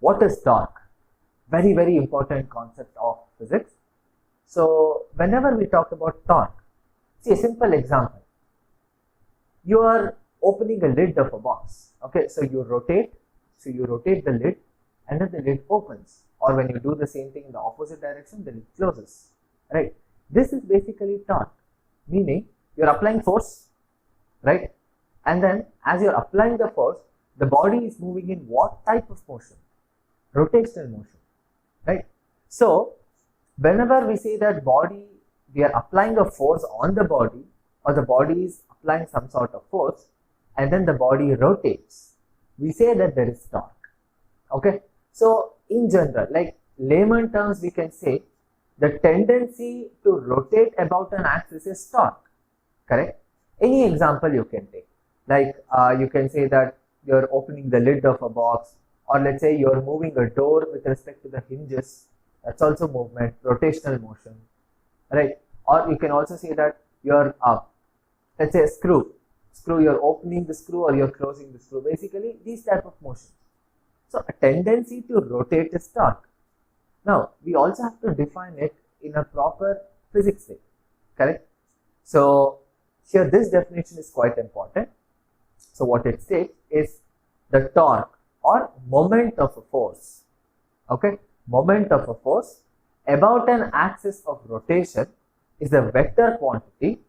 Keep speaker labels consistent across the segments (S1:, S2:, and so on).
S1: what is torque? Very, very important concept of physics. So whenever we talk about torque, see a simple example. You are opening a lid of a box. Okay, so you rotate the lid and then the lid opens. Or when you do the same thing in the opposite direction, the lid closes. Right? This is basically torque, meaning you are applying force, right? And then as you are applying the force, the body is moving in what type of motion? Rotational motion, right? So whenever we say that we are applying a force on the body, or the body is applying some sort of force, and then the body rotates, we say that there is torque. Okay, so in general, like layman terms, we can say the tendency to rotate about an axis is torque. Correct? Any example you can take, like you can say that you're opening the lid of a box, or let's say you're moving a door with respect to the hinges. That's also movement, rotational motion, right? Or you can also say that you're let's say a screw, you're opening the screw or you're closing the screw, basically these type of motions. So a tendency to rotate is torque. Now we also have to define it in a proper physics way, correct? So here this definition is quite important. So what it states is the torque or moment of a force, okay, moment of a force about an axis of rotation is a vector quantity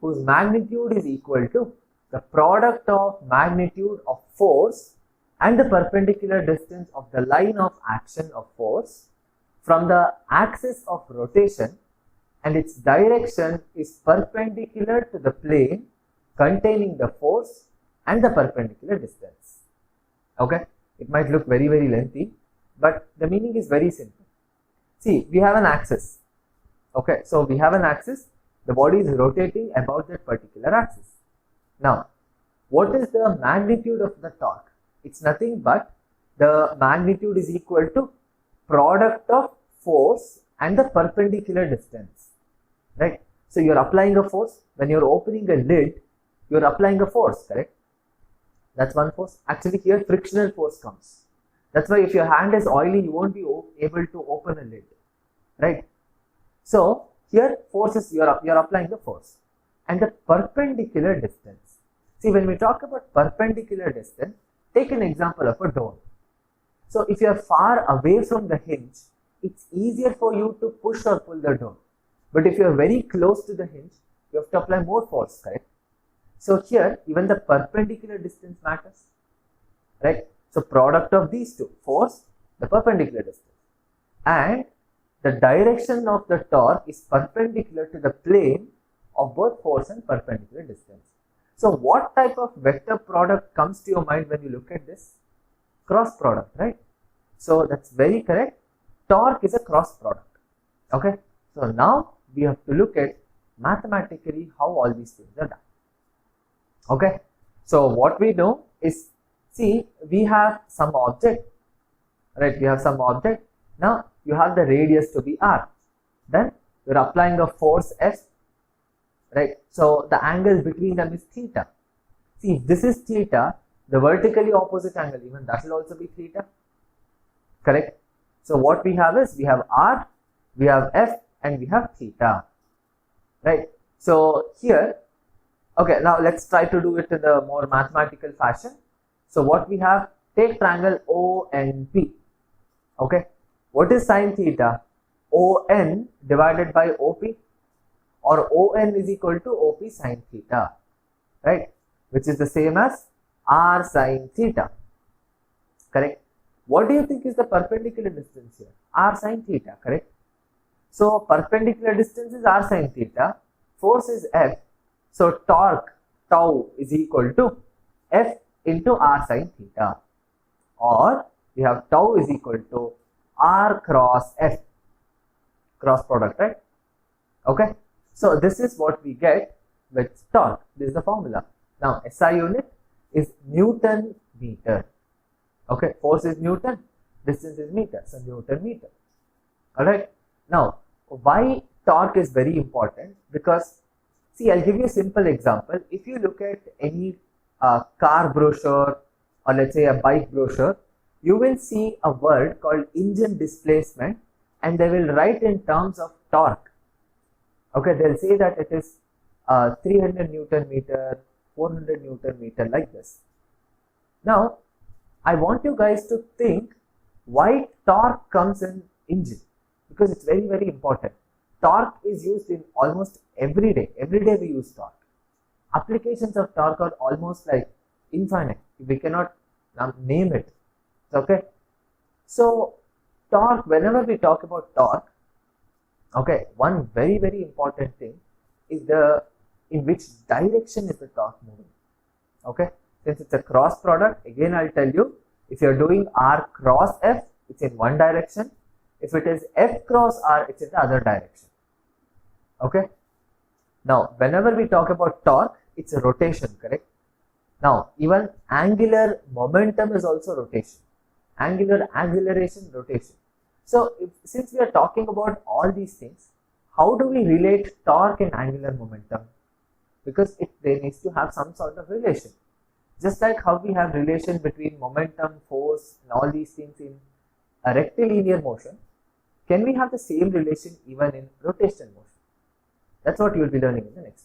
S1: whose magnitude is equal to the product of magnitude of force and the perpendicular distance of the line of action of force from the axis of rotation, and its direction is perpendicular to the plane containing the force and the perpendicular distance. Okay, it might look very, very lengthy, but the meaning is very simple. See, we have an axis. Okay, so we have an axis, the body is rotating about that particular axis. Now, what is the magnitude of the torque? It's nothing but the magnitude is equal to product of force and the perpendicular distance, right? So you're applying a force. When you're opening a lid, you're applying a force, correct? That's one force. Actually here frictional force comes. That's why if your hand is oily, you won't be able to open a lid, right? So here force is, you're applying the force and the perpendicular distance. See, when we talk about perpendicular distance, take an example of a door. So if you are far away from the hinge, it's easier for you to push or pull the door. But if you are very close to the hinge, you have to apply more force, correct? So here even the perpendicular distance matters, right? So product of these two, force, the perpendicular distance, and the direction of the torque is perpendicular to the plane of both force and perpendicular distance. So what type of vector product comes to your mind when you look at this? Cross product, right? So that's very correct. Torque is a cross product. Okay. So now we have to look at mathematically how all these things are done. Okay. So what we know is, see, we have some object, right? We have some object. Now you have the radius to be r. Then you're applying a force F, right? So the angle between them is theta. See, if this is theta, the vertically opposite angle, even that will also be theta, correct? So what we have is, we have r, we have F, and we have theta, right? So here, okay, now let's try to do it in the more mathematical fashion. So what we have, take triangle ONP, okay? What is sine theta? ON divided by OP, or ON is equal to OP sine theta, right? Which is the same as r sine theta, correct? What do you think is the perpendicular distance here? R sine theta, correct? So perpendicular distance is r sine theta, force is F, so torque tau is equal to F into r sine theta, or we have tau is equal to r cross F, cross product, right? Okay, so this is what we get with torque. This is the formula. Now SI unit is Newton meter. Okay, force is Newton, distance is meter, so Newton meter. Alright, now why torque is very important? Because see, I'll give you a simple example. If you look at any car brochure, or let's say a bike brochure, you will see a word called engine displacement, and they will write in terms of torque. Okay, they'll say that it is 300 Newton meter, 400 Newton meter, like this. Now, I want you guys to think why torque comes in engine, because it's very, very important. Torque is used in almost every day. Every day we use torque. Applications of torque are almost like infinite. We cannot name it. Okay. So, torque, whenever we talk about torque, okay, one very, very important thing is in which direction is the torque moving. Okay. Since it's a cross product, again I'll tell you, if you're doing R cross F, it's in one direction. If it is F cross R, it's in the other direction. Okay. Now, whenever we talk about torque, it's a rotation, correct? Now, even angular momentum is also rotation. Angular acceleration, rotation. So, since we are talking about all these things, how do we relate torque and angular momentum? Because they needs to have some sort of relation. Just like how we have relation between momentum, force, and all these things in a rectilinear motion, can we have the same relation even in rotational motion? That's what you will be learning in the next.